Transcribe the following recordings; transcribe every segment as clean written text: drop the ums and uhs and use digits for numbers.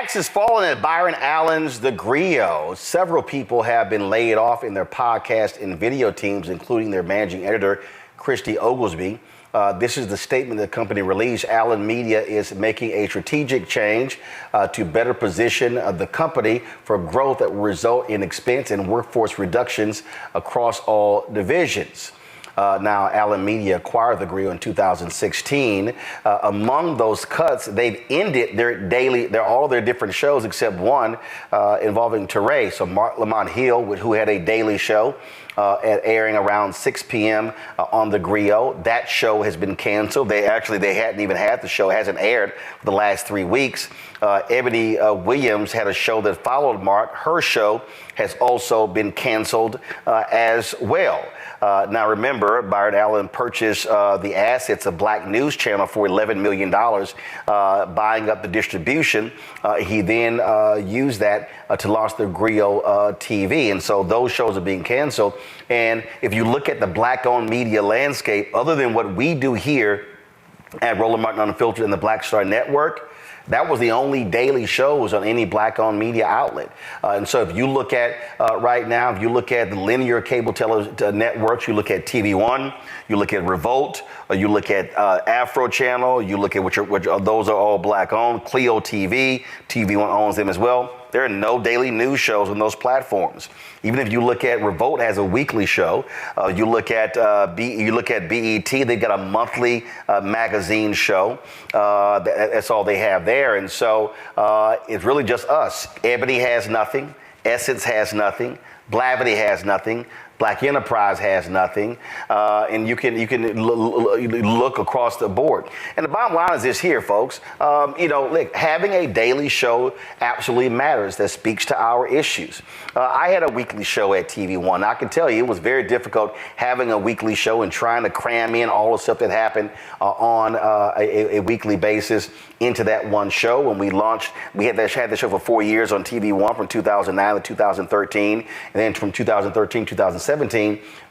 axe is falling at Byron Allen's TheGrio. Several people have been laid off in their podcast and video teams, including their managing editor, Christy Oglesby. This is the statement the company released. Allen Media is making a strategic change to better position the company for growth that will result in expense and workforce reductions across all divisions. Now, Allen Media acquired TheGrio in 2016. Among those cuts, they've ended all their different shows except one involving Teray. So Marc, Lamont, who had a daily show airing around 6 p.m. On TheGrio. That show has been canceled. They hadn't even had the show. It hasn't aired for the last 3 weeks. Eboni Williams had a show that followed Marc. Her show has also been canceled as well. Now, remember, Byron Allen purchased the assets of Black News Channel for $11 million, buying up the distribution. He then used that to launch the Grio TV. And so those shows are being canceled. And if you look at the Black-owned media landscape, other than what we do here at Roland Martin Unfiltered and the Black Star Network, that was the only daily shows on any Black-owned media outlet. And so if you look at right now, if you look at the linear cable networks, you look at TV One, you look at Revolt, you look at Afro Channel, you look at which those are all Black-owned. Clio TV, TV One owns them as well. There are no daily news shows on those platforms. Even if you look at Revolt has a weekly show, you look at BET, they've got a monthly magazine show. That's all they have there, and so it's really just us. Eboni has nothing. Essence has nothing. Blavity has nothing. Black Enterprise has nothing, and you can look across the board. And the bottom line is this here, folks. Look, having a daily show absolutely matters. That speaks to our issues. I had a weekly show at TV One. I can tell you it was very difficult having a weekly show and trying to cram in all the stuff that happened on a weekly basis into that one show. When we launched, we had the show for 4 years on TV One from 2009 to 2013, and then from 2013 to 2017,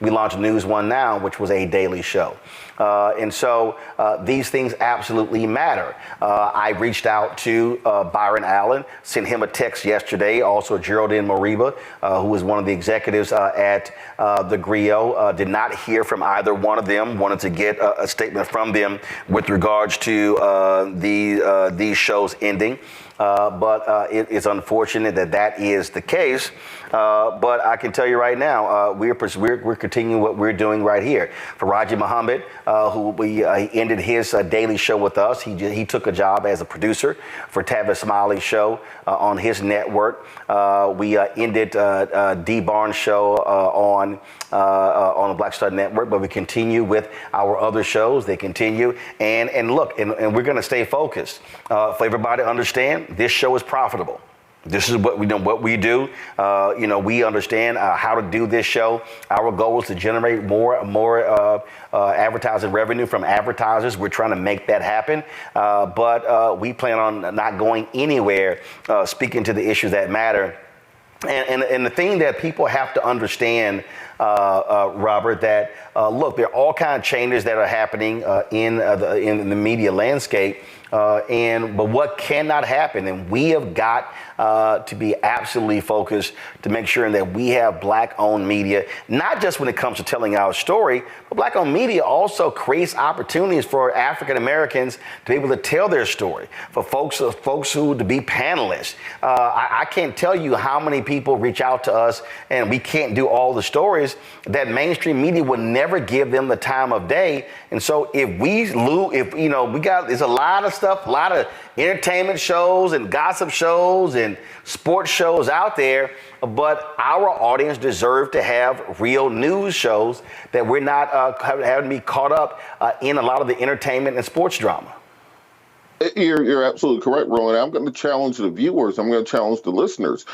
we launched News One Now, which was a daily show. And so these things absolutely matter. I reached out to Byron Allen, sent him a text yesterday, also Geraldine Moriba, who is one of the executives at TheGrio. Did not hear from either one of them. Wanted to get a statement from them with regards to these shows ending. But it's unfortunate that is the case. But I can tell you right now, we're continuing what we're doing right here. Faraji Muhammad, who he ended his daily show with us. He took a job as a producer for Tavis Smiley's show on his network. We ended D Barnes' show on the Black Star Network, but we continue with our other shows. They continue, and look, and we're going to stay focused. For everybody to understand, this show is profitable. This is what we know. What we do, we understand how to do this show. Our goal is to generate more advertising revenue from advertisers. We're trying to make that happen, but we plan on not going anywhere. Speaking to the issues that matter, and the thing that people have to understand, Robert, that look, there are all kinds of changes that are happening in the media landscape. But what cannot happen, and we have got to be absolutely focused to make sure that we have Black-owned media, not just when it comes to telling our story, but Black-owned media also creates opportunities for African Americans to be able to tell their story, for folks who to be panelists. I can't tell you how many people reach out to us, and we can't do all the stories that mainstream media would never give them the time of day. And so if we lose, there's a lot of stuff, a lot of entertainment shows and gossip shows and sports shows out there, but our audience deserves to have real news shows that we're not having to be caught up in a lot of the entertainment and sports drama. You're absolutely correct, Roland. I'm going to challenge the viewers. I'm going to challenge the listeners.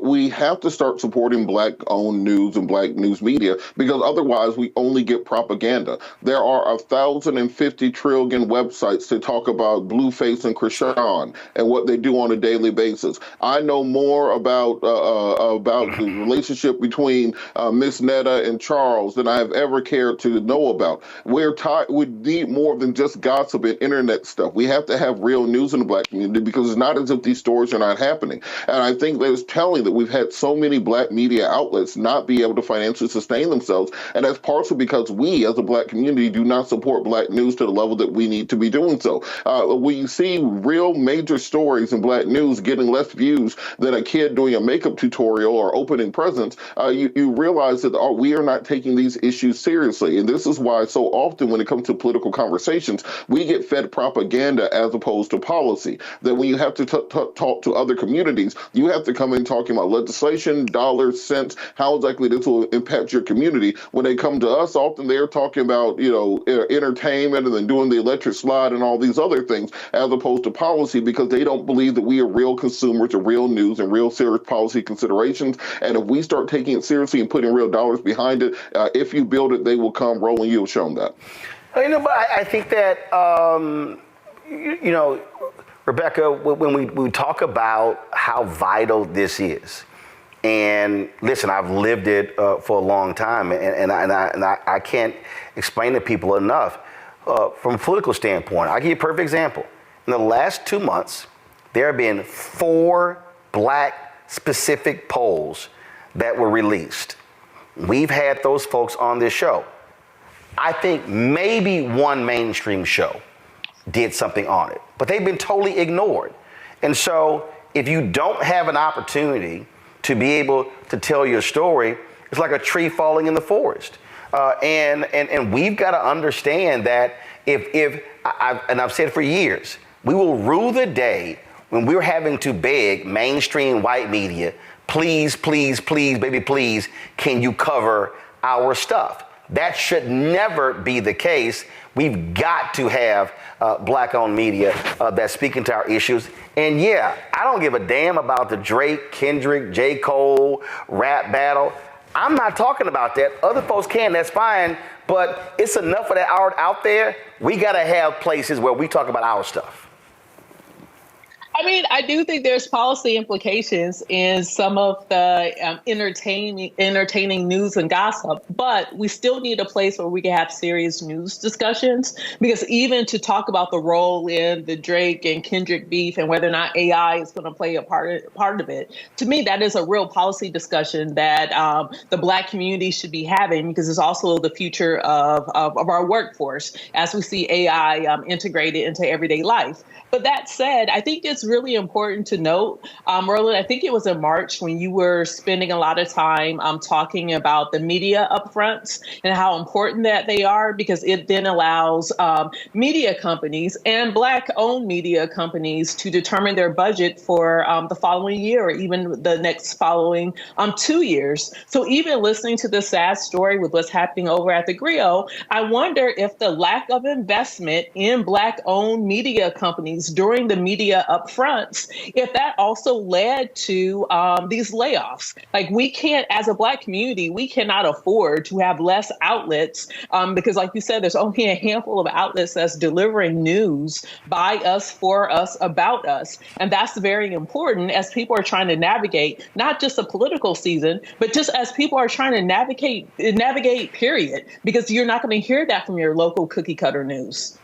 We have to start supporting Black-owned news and Black news media, because otherwise we only get propaganda. There are 1,050 trillion websites to talk about Blueface and Krishan and what they do on a daily basis. I know more about the relationship between Miss Netta and Charles than I have ever cared to know about. We need more than just gossip and internet stuff. We have to have real news in the Black community, because it's not as if these stories are not happening. And I think that it's telling that we've had so many Black media outlets not be able to financially sustain themselves. And that's partially because we, as a Black community, do not support Black news to the level that we need to be doing so. When you see real major stories in Black news getting less views than a kid doing a makeup tutorial or opening presents, you realize that we are not taking these issues seriously. And this is why so often when it comes to political conversations, we get fed propaganda as opposed to policy. That when you have to talk to other communities, you have to come in talking about legislation, dollars, cents, how exactly this will impact your community. When they come to us, often they're talking about, entertainment and then doing the electric slide and all these other things, as opposed to policy, because they don't believe that we are real consumers of real news and real serious policy considerations. And if we start taking it seriously and putting real dollars behind it, if you build it, they will come. Roland, you've shown that. But I think that, Rebecca, when we talk about how vital this is, and listen, I've lived it for a long time, and I can't explain to people enough. From a political standpoint, I'll give you a perfect example. In the last 2 months, there have been 4 Black-specific polls that were released. We've had those folks on this show. I think maybe one mainstream show did something on it, but they've been totally ignored. And so if you don't have an opportunity to be able to tell your story, it's like a tree falling in the forest. And we've got to understand that I've said for years, we will rue the day when we're having to beg mainstream white media, please, please, please, baby, please, can you cover our stuff? That should never be the case. We've got to have Black-owned media that's speaking to our issues. And yeah, I don't give a damn about the Drake, Kendrick, J. Cole rap battle. I'm not talking about that. Other folks can, that's fine. But it's enough of that art out there. We got to have places where we talk about our stuff. I mean, I do think there's policy implications in some of the entertaining news and gossip, but we still need a place where we can have serious news discussions, because even to talk about the role in the Drake and Kendrick beef and whether or not AI is going to play a part of it, to me, that is a real policy discussion that the Black community should be having, because it's also the future of our workforce as we see AI integrated into everyday life. But that said, I think it's really important to note, Roland, I think it was in March when you were spending a lot of time talking about the media upfronts and how important that they are, because it then allows media companies and Black-owned media companies to determine their budget for the following year or even the next following 2 years. So even listening to the sad story with what's happening over at TheGrio, I wonder if the lack of investment in Black-owned media companies during the media upfronts, if that also led to these layoffs. Like, we can't, as a Black community, we cannot afford to have less outlets because, like you said, there's only a handful of outlets that's delivering news by us, for us, about us. And that's very important as people are trying to navigate not just a political season, but just as people are trying to navigate, period, because you're not going to hear that from your local cookie cutter news.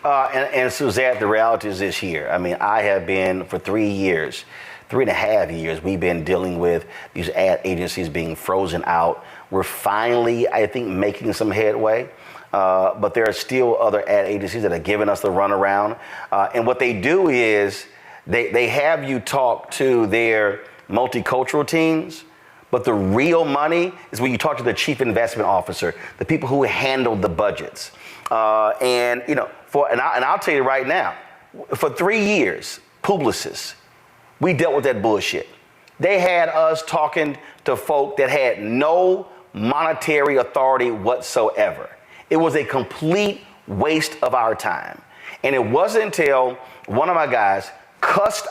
And Suzette, the reality is this here. I mean, I have been for 3 years, 3.5 years, we've been dealing with these ad agencies being frozen out. We're finally, I think, making some headway. But there are still other ad agencies that are giving us the runaround. And what they do is they have you talk to their multicultural teams. But the real money is when you talk to the chief investment officer, the people who handle the budgets. And I'll tell you right now, for 3 years, Publicis, we dealt with that bullshit. They had us talking to folk that had no monetary authority whatsoever. It was a complete waste of our time. And it wasn't until one of my guys cussed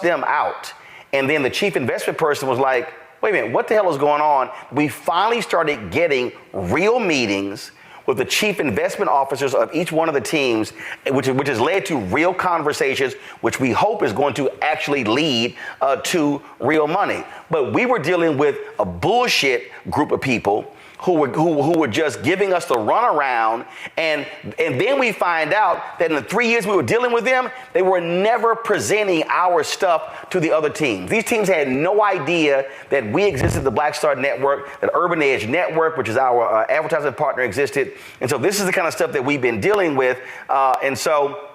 them out. And then the chief investment person was like, wait a minute, what the hell is going on? We finally started getting real meetings with the chief investment officers of each one of the teams, which has led to real conversations, which we hope is going to actually lead to real money. But we were dealing with a bullshit group of people who were just giving us the runaround, and then we find out that in the 3 years we were dealing with them, they were never presenting our stuff to the other teams. These teams had no idea that we existed, the Black Star Network, that Urban Edge Network, which is our advertising partner, existed. And so this is the kind of stuff that we've been dealing with. And so,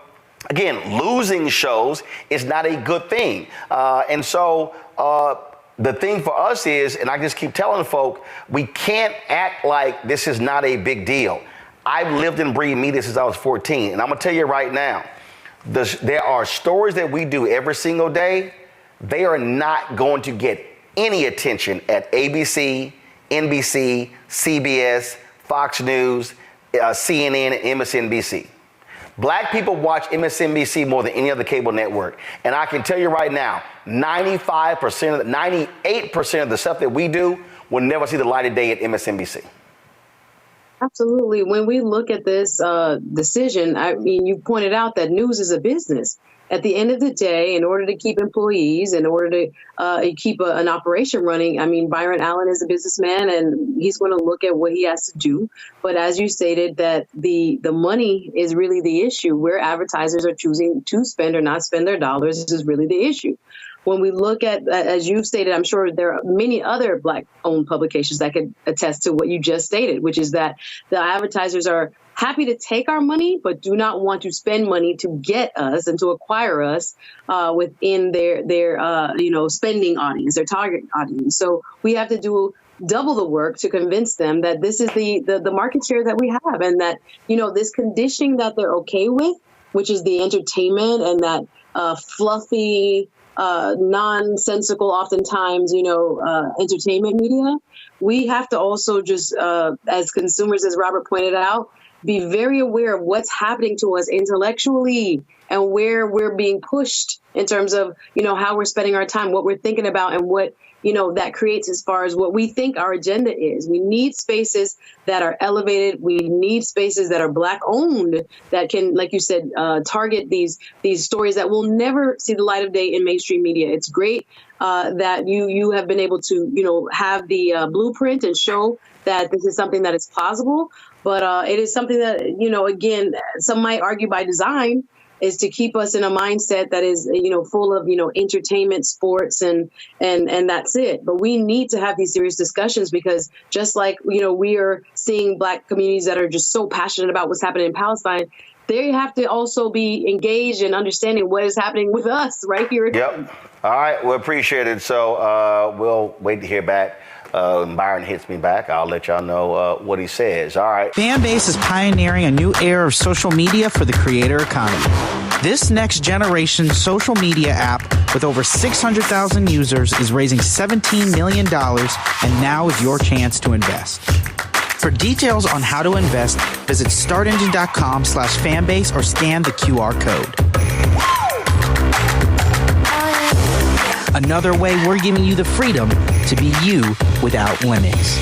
again, losing shows is not a good thing. The thing for us is, and I just keep telling folk, we can't act like this is not a big deal. I've lived and breathed media since I was 14, and I'm gonna tell you right now, there are stories that we do every single day. They are not going to get any attention at ABC, NBC, CBS, Fox News, CNN, and MSNBC. Black people watch MSNBC more than any other cable network. And I can tell you right now, 98% of the stuff that we do will never see the light of day at MSNBC. Absolutely. When we look at this decision, I mean, you pointed out that news is a business. At the end of the day, in order to keep employees, in order to keep an operation running, I mean, Byron Allen is a businessman and he's going to look at what he has to do. But as you stated, that the money is really the issue. Where advertisers are choosing to spend or not spend their dollars is really the issue. When we look at, as you stated, I'm sure there are many other Black-owned publications that could attest to what you just stated, which is that the advertisers are happy to take our money, but do not want to spend money to get us and to acquire us within their spending audience, their target audience. So we have to do double the work to convince them that this is the market share that we have, and that, this conditioning that they're okay with, which is the entertainment and that fluffy, nonsensical, oftentimes, entertainment media. We have to also just, as consumers, as Robert pointed out, be very aware of what's happening to us intellectually and where we're being pushed in terms of, how we're spending our time, what we're thinking about, and what, that creates as far as what we think our agenda is. We need spaces that are elevated. We need spaces that are Black owned, that can, like you said, target these stories that will never see the light of day in mainstream media. It's great that you have been able to, have the blueprint and show that this is something that is possible. But it is something that, again, some might argue by design, is to keep us in a mindset that is, full of, entertainment, sports, and that's it. But we need to have these serious discussions, because just like, we are seeing Black communities that are just so passionate about what's happening in Palestine, they have to also be engaged in understanding what is happening with us right here. Yep. All right. We appreciate it. So we'll wait to hear back. Byron hits me back. I'll let y'all know what he says. All right. Fanbase is pioneering a new era of social media for the creator economy. This next generation social media app with over 600,000 users is raising $17 million, and now is your chance to invest. For details on how to invest, visit startengine.com/fanbase or scan the QR code. Another way we're giving you the freedom to be you without limits.